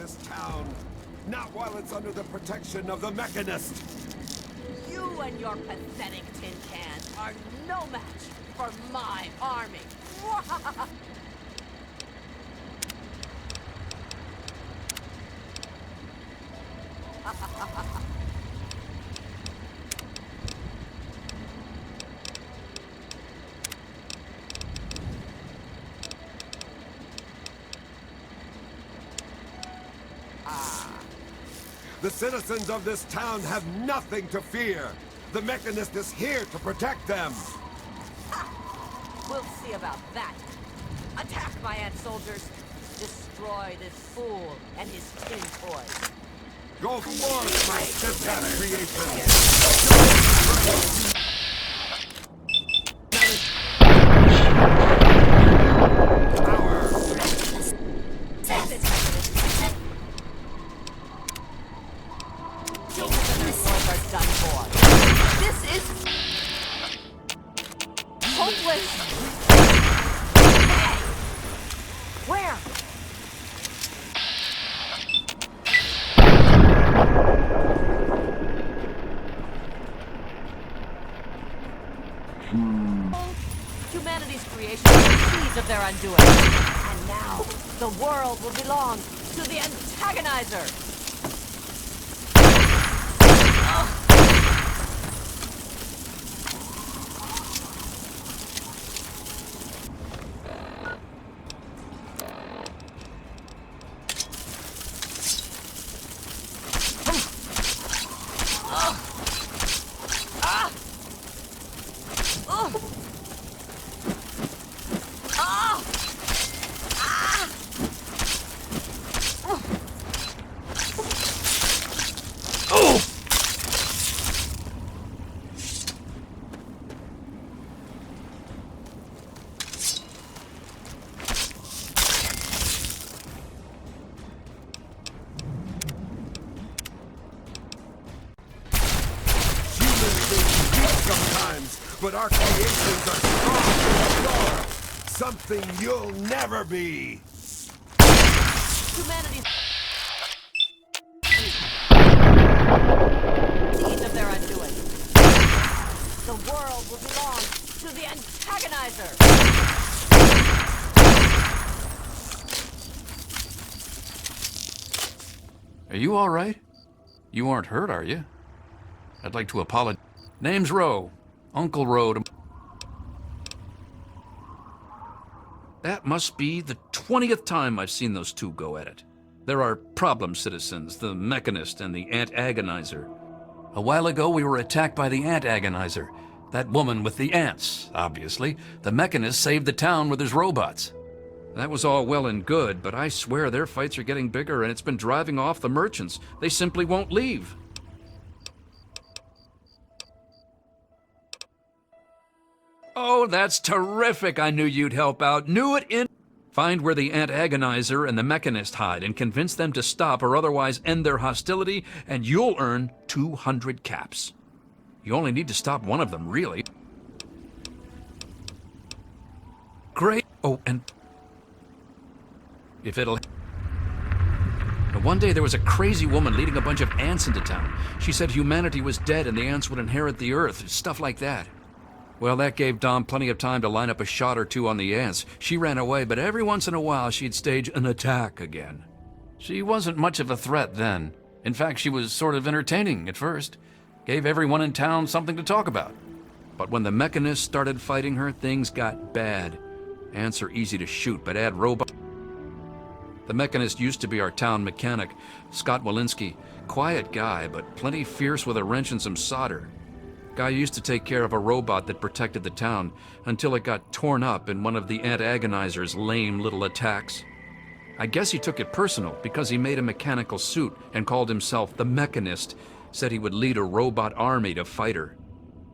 this town. Not while it's under the protection of the Mechanist. You and your pathetic tin cans are no match for my army. The citizens of this town have nothing to fear. The Mechanist is here to protect them. We'll see about that. Attack, my ant soldiers. Destroy this fool and his tin toys. Go forth, my stiff-cat creation. Where? Humanity's creation is the seeds of their undoing. And now, the world will belong to the antagonizer. But our creations are strong to endure. Something you'll never be. Humanity's seeds of their undoing. The world will belong to the antagonizer. Are you all right? You aren't hurt, are you? I'd like to apologize. Name's Rowe. Uncle Rowe. That must be the 20th time I've seen those two go at it. There are problem citizens, the Mechanist and the Ant Agonizer. A while ago we were attacked by the Ant Agonizer. That woman with the ants, obviously. The Mechanist saved the town with his robots. That was all well and good, but I swear their fights are getting bigger and it's been driving off the merchants. They simply won't leave. Oh, that's terrific. I knew you'd help out. Knew it in... Find where the Ant Agonizer and the Mechanist hide and convince them to stop or otherwise end their hostility, and you'll earn 200 caps. You only need to stop one of them, really. Great. Oh, and... if it'll... One day there was a crazy woman leading a bunch of ants into town. She said humanity was dead and the ants would inherit the earth, stuff like that. Well, that gave Dom plenty of time to line up a shot or two on the ants. She ran away, but every once in a while she'd stage an attack again. She wasn't much of a threat then. In fact, she was sort of entertaining at first. Gave everyone in town something to talk about. But when the Mechanists started fighting her, things got bad. Ants are easy to shoot, but add robots. The Mechanist used to be our town mechanic, Scott Walensky. Quiet guy, but plenty fierce with a wrench and some solder. Guy used to take care of a robot that protected the town until it got torn up in one of the Ant Agonizer's lame little attacks. I guess he took it personal because he made a mechanical suit and called himself the Mechanist, said he would lead a robot army to fight her.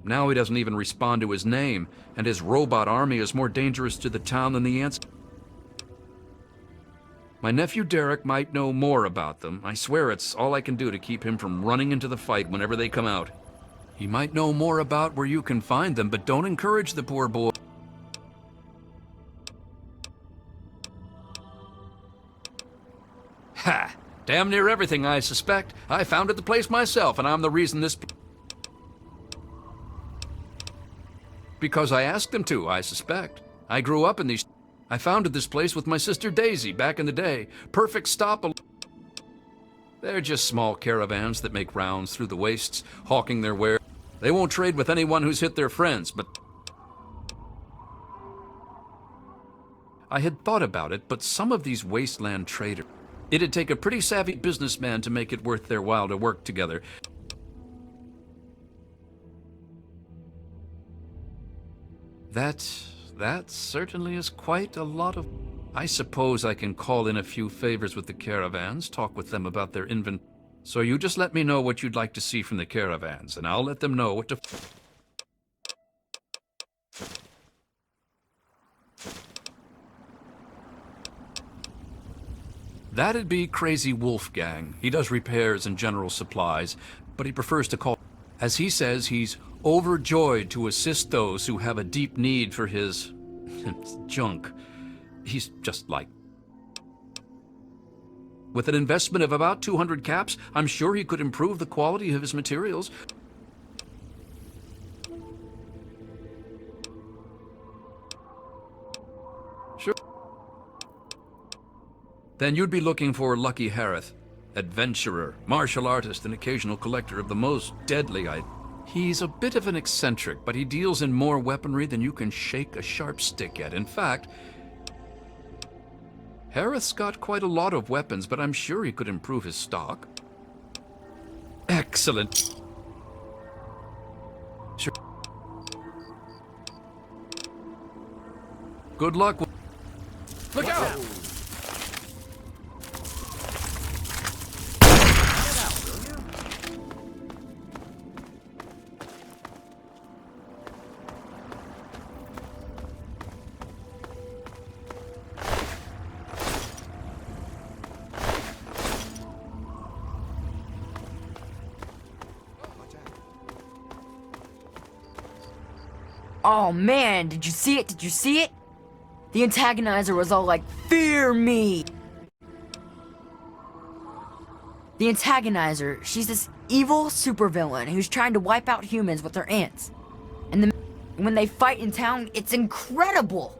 Now he doesn't even respond to his name, and his robot army is more dangerous to the town than the ants. My nephew Derek might know more about them. I swear it's all I can do to keep him from running into the fight whenever they come out. He might know more about where you can find them, but don't encourage the poor boy. Ha! Damn near everything, I suspect. I founded the place myself, and I'm the reason this... Because I asked them to, I suspect. I grew up in these... I founded this place with my sister Daisy back in the day. Perfect stop... They're just small caravans that make rounds through the wastes, hawking their wares. They won't trade with anyone who's hit their friends, but... I had thought about it, but some of these wasteland traders... It'd take a pretty savvy businessman to make it worth their while to work together. That certainly is quite a lot of... I suppose I can call in a few favors with the caravans, talk with them about their inventory. So you just let me know what you'd like to see from the caravans, and I'll let them know what to... That'd be Crazy Wolfgang. He does repairs and general supplies, but he prefers to call... As he says, he's overjoyed to assist those who have a deep need for his... junk. He's just like... With an investment of about 200 caps, I'm sure he could improve the quality of his materials. Sure. Then you'd be looking for Lucky Harith, adventurer, martial artist, and occasional collector of the most deadly items. He's a bit of an eccentric, but he deals in more weaponry than you can shake a sharp stick at. In fact, Harith's got quite a lot of weapons, but I'm sure he could improve his stock. Excellent. Sure. Good luck. Look out! Oh man, did you see it? Did you see it? The antagonizer was all like, "Fear me!" The antagonizer, she's this evil supervillain who's trying to wipe out humans with her ants. And when they fight in town, it's incredible!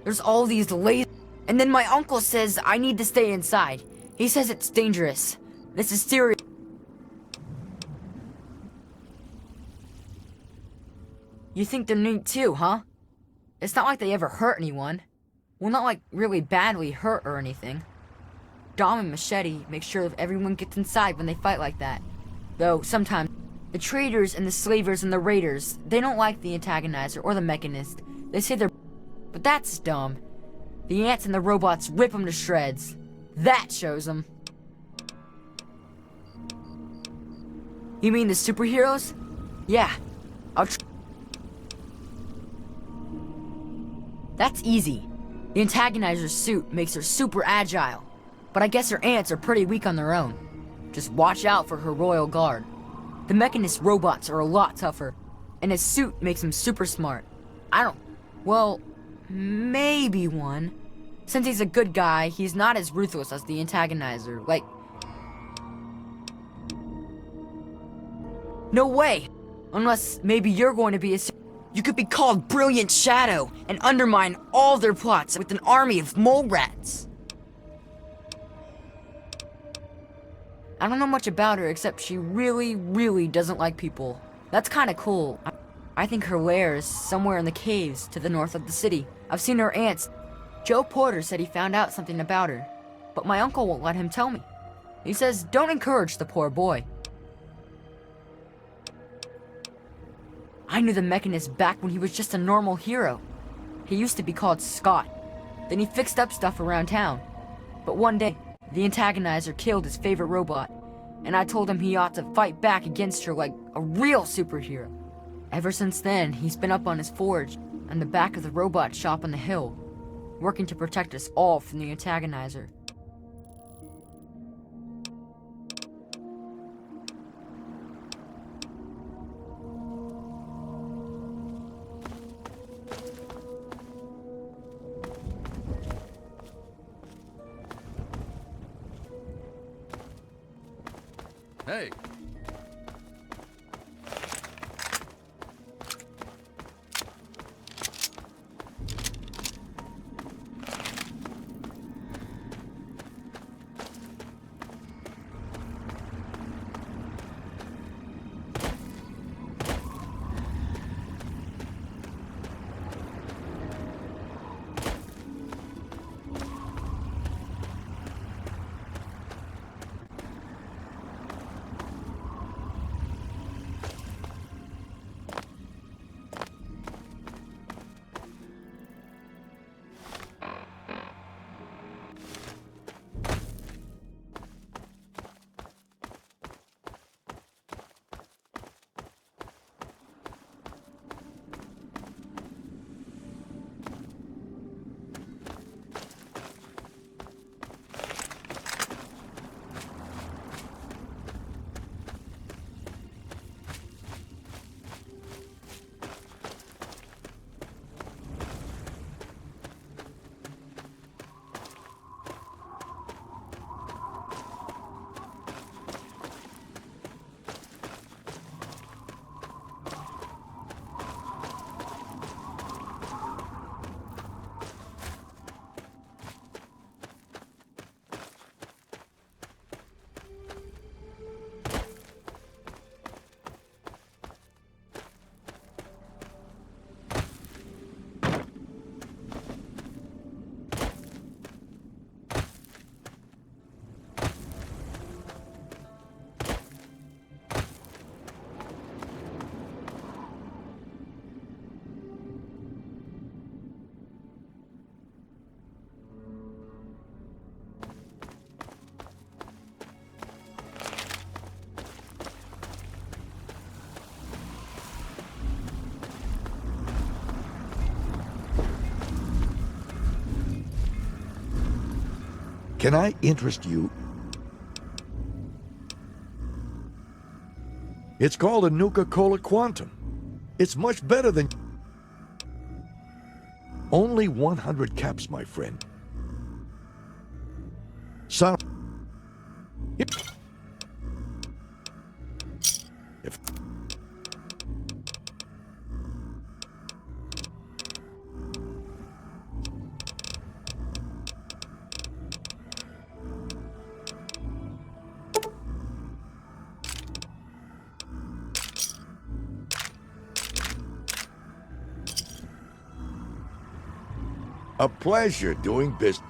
There's all these lasers. And then my uncle says I need to stay inside. He says it's dangerous. This is serious. You think they're neat too, huh? It's not like they ever hurt anyone. Well, not like really badly hurt or anything. Dom and Machete make sure that everyone gets inside when they fight like that. Though, sometimes, the traders and the slavers and the raiders, they don't like the antagonizer or the mechanist. They say they're... But that's dumb. The ants and the robots rip them to shreds. That shows them. You mean the superheroes? Yeah. That's easy. The antagonizer's suit makes her super agile. But I guess her ants are pretty weak on their own. Just watch out for her royal guard. The mechanist robots are a lot tougher. And his suit makes him super smart. Well, maybe one. Since he's a good guy, he's not as ruthless as the antagonizer. Like... No way! Unless maybe you're going to be a... You could be called Brilliant Shadow and undermine all their plots with an army of mole rats. I don't know much about her except she really, really doesn't like people. That's kinda cool. I think her lair is somewhere in the caves to the north of the city. I've seen her ants. Joe Porter said he found out something about her, but my uncle won't let him tell me. He says don't encourage the poor boy. I knew the mechanist back when he was just a normal hero. He used to be called Scott. Then he fixed up stuff around town. But one day, the antagonizer killed his favorite robot, and I told him he ought to fight back against her like a real superhero. Ever since then, he's been up on his forge, and the back of the robot shop on the hill, working to protect us all from the antagonizer. Hey. Can I interest you? It's called a Nuka-Cola Quantum. It's much better than... Only 100 caps, my friend. Sound... If... A pleasure doing business.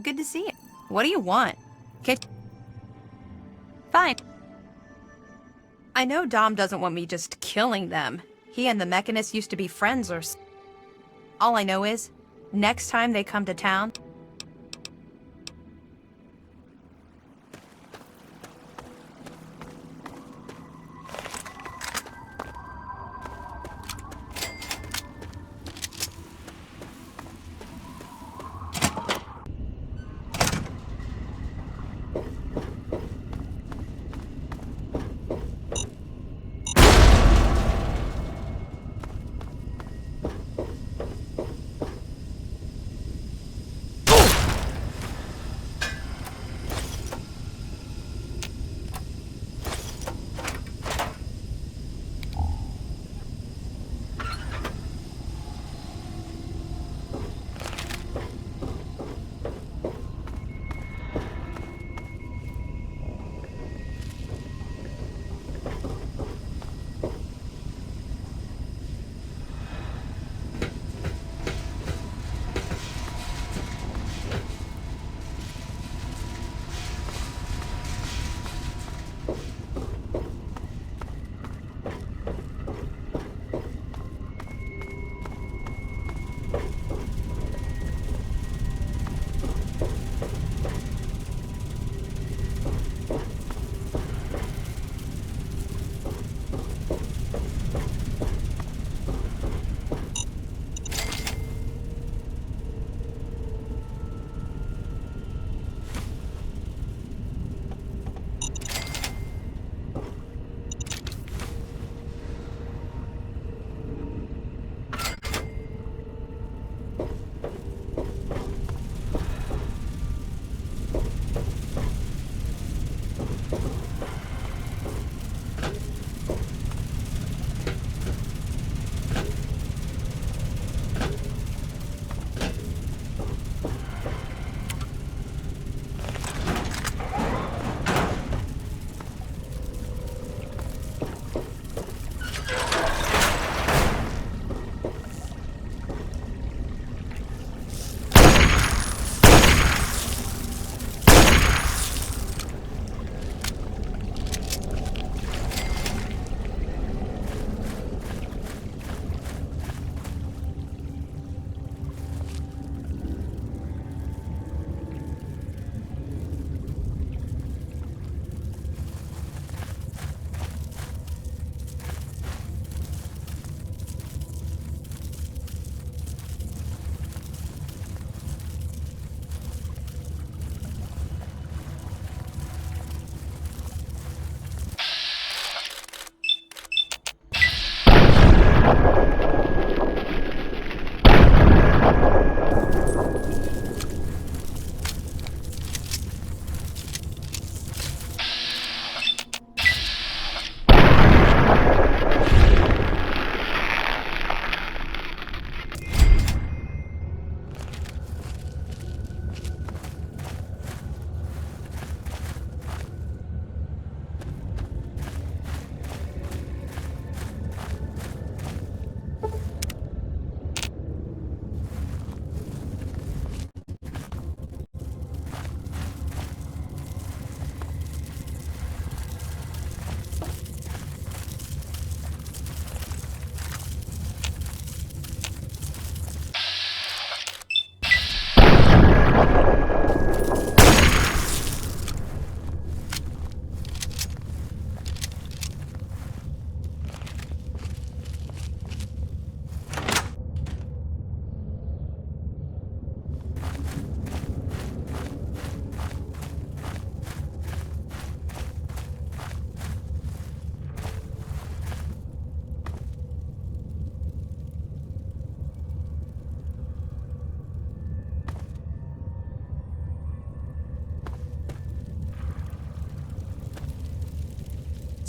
Good to see you. What do you want? Fine. I know Dom doesn't want me just killing them. He and the Mechanist used to be friends or... All I know is, next time they come to town...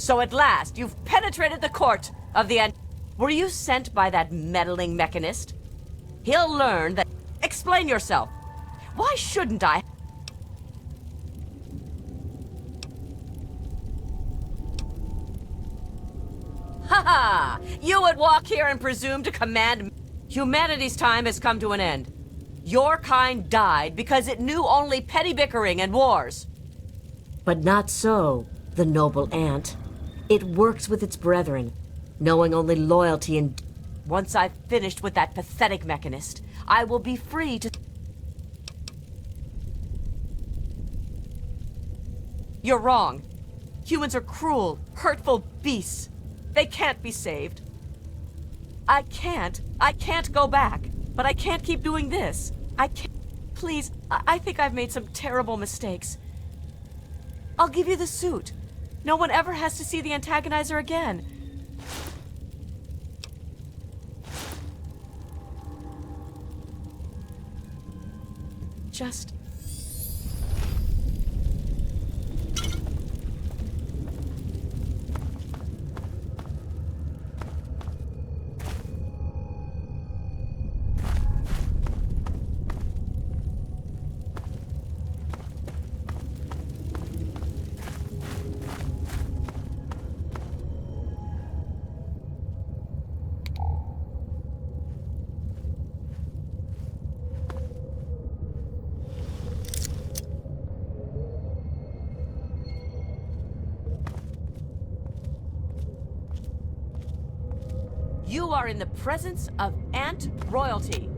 So at last, you've penetrated the court of the Were you sent by that meddling mechanist? He'll learn that... Explain yourself. Why shouldn't I... Ha ha! You would walk here and presume to command... Humanity's time has come to an end. Your kind died because it knew only petty bickering and wars. But not so, the noble ant. It works with its brethren, knowing only loyalty and... Once I've finished with that pathetic mechanist, I will be free to... You're wrong. Humans are cruel, hurtful beasts. They can't be saved. I can't go back. But I can't keep doing this. I can't... Please, I think I've made some terrible mistakes. I'll give you the suit. No one ever has to see the antagonizer again. Just... You are in the presence of Ant Royalty.